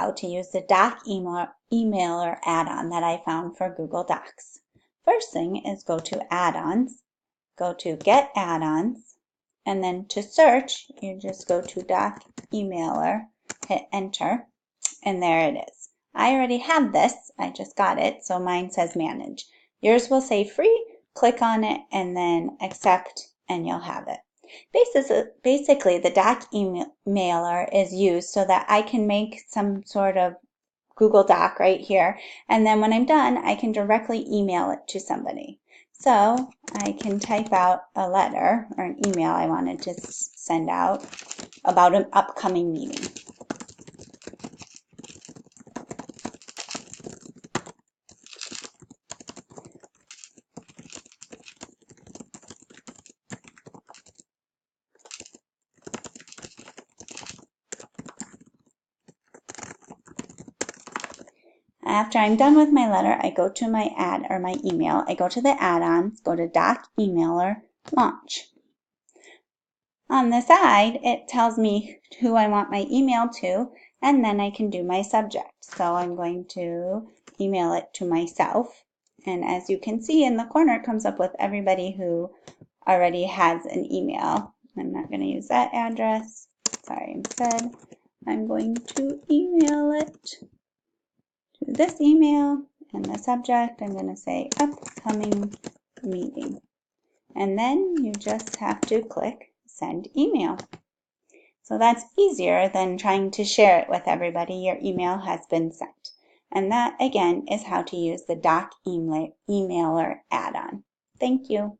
how to use the Doc Emailer add-on that I found for Google Docs. First thing is go to Add-ons, go to Get Add-ons, and then to search, you just go to Doc Emailer, hit Enter, and there it is. I already have this, I just got it, so mine says Manage. Yours will say Free, click on it, and then Accept, and you'll have it. Basically, the Doc Emailer is used so that I can make some sort of Google Doc right here, and then when I'm done, I can directly email it to somebody. So I can type out a letter or an email I wanted to send out about an upcoming meeting. After I'm done with my letter, I go to my email. I go to the add-ons, go to Doc Emailer, Launch. On the side, it tells me who I want my email to, and then I can do my subject. So I'm going to email it to myself. And as you can see in the corner, it comes up with everybody who already has an email. I'm not going to use that address. Sorry, instead, I'm going to email it to this email, and the subject, I'm going to say upcoming meeting. And then you just have to click send email. So that's easier than trying to share it with everybody. Your email has been sent. And that, again, is how to use the Doc Emailer add-on. Thank you.